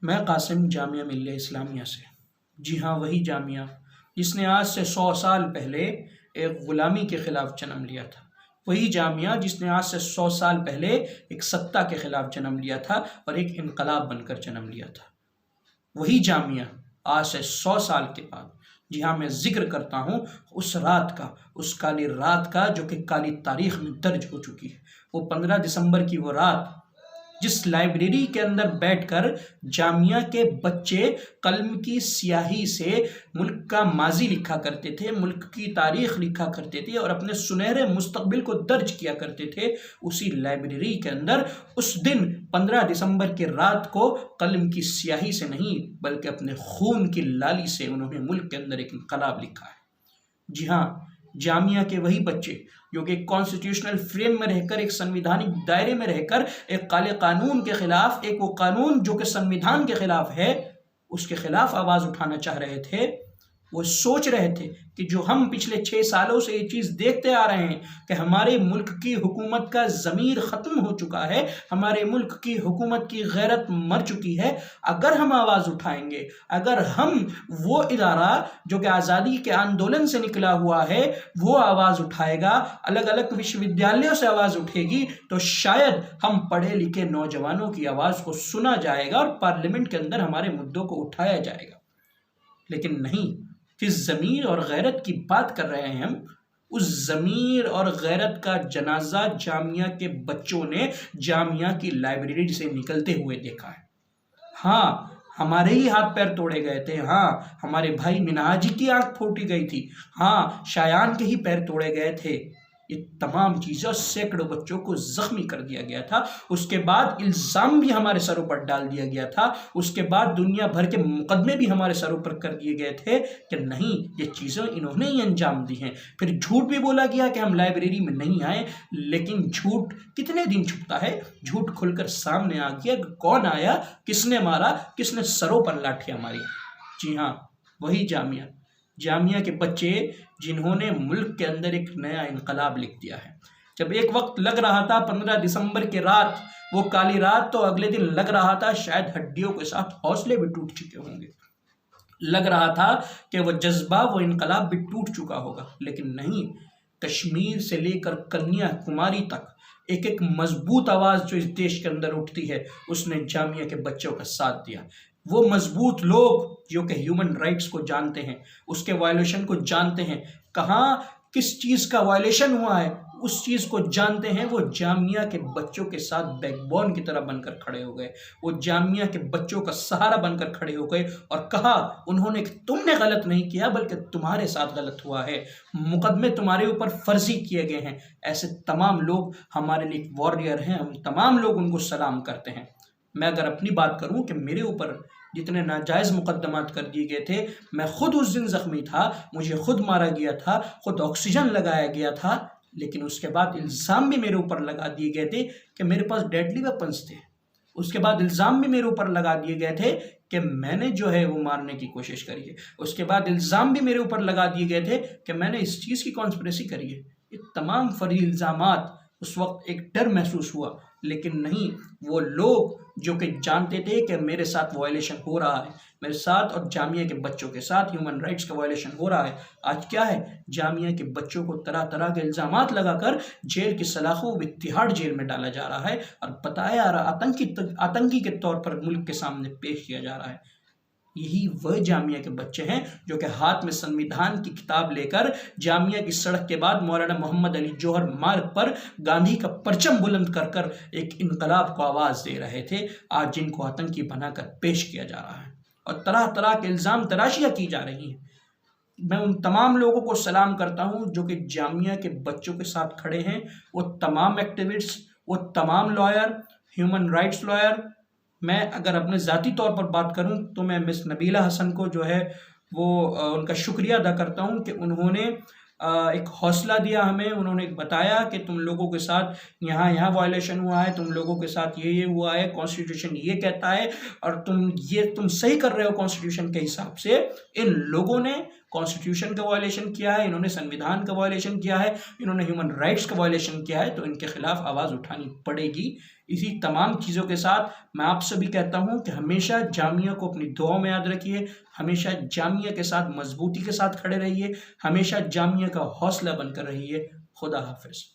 میں قاسم جامعہ ملیہ اسلامیہ سے۔ جی ہاں، وہی جامعہ جس نے آج سے 100 سال پہلے ایک غلامی کے خلاف جنم لیا تھا، وہی جامعہ جس نے آج سے 100 سال پہلے ایک سطح کے خلاف جنم لیا تھا اور ایک انقلاب بن کر جنم لیا تھا، وہی جامعہ آج سے 100 سال کے بعد، جی ہاں میں ذکر کرتا ہوں اس رات کا، اس کالی رات کا جو کہ کالی تاریخ میں درج ہو چکی ہے، وہ 15 دسمبر کی وہ رات جس لائبریری کے اندر بیٹھ کر جامعہ کے بچے قلم کی سیاہی سے ملک کا ماضی لکھا کرتے تھے، ملک کی تاریخ لکھا کرتے تھے اور اپنے سنہرے مستقبل کو درج کیا کرتے تھے، اسی لائبریری کے اندر اس دن 15 دسمبر کی رات کو قلم کی سیاہی سے نہیں بلکہ اپنے خون کی لالی سے انہوں نے ملک کے اندر ایک انقلاب لکھا ہے۔ جی ہاں، جامعہ کے وہی بچے جو کہ ایک کانسٹیٹیوشنل فریم میں رہ کر، ایک سنویدھانک دائرے میں رہ کر ایک کالے قانون کے خلاف، ایک وہ قانون جو کہ سنویدھان کے خلاف ہے، اس کے خلاف آواز اٹھانا چاہ رہے تھے، وہ سوچ رہے تھے کہ جو ہم پچھلے 6 سالوں سے یہ چیز دیکھتے آ رہے ہیں کہ ہمارے ملک کی حکومت کا ضمیر ختم ہو چکا ہے، ہمارے ملک کی حکومت کی غیرت مر چکی ہے، اگر ہم آواز اٹھائیں گے، اگر ہم وہ ادارہ جو کہ آزادی کے آندولن سے نکلا ہوا ہے وہ آواز اٹھائے گا، الگ الگ وشو ودیالیوں سے آواز اٹھے گی، تو شاید ہم پڑھے لکھے نوجوانوں کی آواز کو سنا جائے گا اور پارلیمنٹ کے اندر ہمارے مدعوں کو اٹھایا جائے گا۔ لیکن نہیں، کس ضمیر اور غیرت کی بات کر رہے ہیں ہم؟ اس ضمیر اور غیرت کا جنازہ جامعہ کے بچوں نے جامعہ کی لائبریری سے نکلتے ہوئے دیکھا ہے۔ ہاں، ہمارے ہی ہاتھ پیر توڑے گئے تھے، ہاں ہمارے بھائی منہاجی کی آنکھ پھوٹی گئی تھی، ہاں شایان کے ہی پیر توڑے گئے تھے، یہ تمام چیزیں سینکڑوں بچوں کو زخمی کر دیا گیا تھا، اس کے بعد الزام بھی ہمارے سروں پر ڈال دیا گیا تھا، اس کے بعد دنیا بھر کے مقدمے بھی ہمارے سروں پر کر دیے گئے تھے کہ نہیں، یہ چیزیں انہوں نے ہی انجام دی ہیں۔ پھر جھوٹ بھی بولا گیا کہ ہم لائبریری میں نہیں آئے، لیکن جھوٹ کتنے دن چھپتا ہے؟ جھوٹ کھل کر سامنے آ گیا کہ کون آیا، کس نے مارا، کس نے سروں پر لاٹھیاں ماری۔ جی ہاں، وہی جامعہ کے بچے جنہوں نے ملک کے اندر ایک نیا انقلاب لکھ دیا ہے۔ جب ایک وقت لگ رہا تھا 15 دسمبر کی رات، وہ کالی رات، تو اگلے دن لگ رہا تھا شاید ہڈیوں کے ساتھ حوصلے بھی ٹوٹ چکے ہوں گے، لگ رہا تھا کہ وہ جذبہ، وہ انقلاب بھی ٹوٹ چکا ہوگا، لیکن نہیں، کشمیر سے لے کر کنیا کماری تک ایک ایک مضبوط آواز جو اس دیش کے اندر اٹھتی ہے، اس نے جامعہ کے بچوں کا ساتھ دیا۔ وہ مضبوط لوگ جو کہ ہیومن رائٹس کو جانتے ہیں، اس کے وائلیشن کو جانتے ہیں، کہاں کس چیز کا وائلیشن ہوا ہے اس چیز کو جانتے ہیں، وہ جامعہ کے بچوں کے ساتھ بیک بون کی طرح بن کر کھڑے ہو گئے، وہ جامعہ کے بچوں کا سہارا بن کر کھڑے ہو گئے اور کہا انہوں نے کہ تم نے غلط نہیں کیا بلکہ تمہارے ساتھ غلط ہوا ہے، مقدمے تمہارے اوپر فرضی کیے گئے ہیں۔ ایسے تمام لوگ ہمارے لیے وارریئر ہیں، ہم تمام لوگ ان کو سلام کرتے ہیں۔ میں اگر اپنی بات کروں کہ میرے اوپر جتنے ناجائز مقدمات کر دیے گئے تھے، میں خود اس دن زخمی تھا، مجھے خود مارا گیا تھا، خود آکسیجن لگایا گیا تھا، لیکن اس کے بعد الزام بھی میرے اوپر لگا دیے گئے تھے کہ میرے پاس ڈیڈلی ویپنز تھے، اس کے بعد الزام بھی میرے اوپر لگا دیے گئے تھے کہ میں نے جو ہے وہ مارنے کی کوشش کری ہے، اس کے بعد الزام بھی میرے اوپر لگا دیے گئے تھے کہ میں نے اس چیز کی کانسپریسی کری ہے۔ یہ تمام فری الزامات، اس وقت ایک ڈر محسوس ہوا، لیکن نہیں، وہ لوگ جو کہ جانتے تھے کہ میرے ساتھ وائلیشن ہو رہا ہے، میرے ساتھ اور جامعہ کے بچوں کے ساتھ ہیومن رائٹس کا وائلیشن ہو رہا ہے، آج کیا ہے، جامعہ کے بچوں کو طرح طرح کے الزامات لگا کر جیل کی سلاخوں و تہاڑ جیل میں ڈالا جا رہا ہے اور بتایا جا رہا آتنکی کے طور پر ملک کے سامنے پیش کیا جا رہا ہے۔ یہی وہ جامعہ کے بچے ہیں جو کہ ہاتھ میں سنویدھان کی کتاب لے کر جامعہ کی سڑک کے بعد مولانا محمد علی جوہر مارگ پر گاندھی کا پرچم بلند کر کر ایک انقلاب کو آواز دے رہے تھے، آج جن کو آتنکی بنا کر پیش کیا جا رہا ہے اور طرح طرح کے الزام تراشیاں کی جا رہی ہیں۔ میں ان تمام لوگوں کو سلام کرتا ہوں جو کہ جامعہ کے بچوں کے ساتھ کھڑے ہیں، وہ تمام ایکٹیوسٹ، وہ تمام لائر، ہیومن رائٹس لائر۔ میں اگر اپنے ذاتی طور پر بات کروں تو میں مس نبیلہ حسن کو جو ہے وہ ان کا شکریہ ادا کرتا ہوں کہ انہوں نے ایک حوصلہ دیا ہمیں، انہوں نے بتایا کہ تم لوگوں کے ساتھ یہاں وائلیشن ہوا ہے، تم لوگوں کے ساتھ یہ ہوا ہے، کانسٹیٹیوشن یہ کہتا ہے اور تم صحیح کر رہے ہو کانسٹیٹیوشن کے حساب سے۔ ان لوگوں نے کانسٹیٹیوشن کا وائلیشن کیا ہے، انہوں نے سنویدھان کا وائلیشن کیا ہے، انہوں نے ہیومن رائٹس کا وائلیشن کیا ہے، تو ان کے خلاف آواز اٹھانی پڑے گی۔ اسی تمام چیزوں کے ساتھ میں آپ سے بھی کہتا ہوں کہ ہمیشہ جامعہ کو اپنی دعاؤں میں یاد رکھیے، ہمیشہ جامعہ کے ساتھ مضبوطی کے ساتھ کھڑے رہیے، ہمیشہ جامعہ کا حوصلہ بن کر رہیے۔ خدا حافظ۔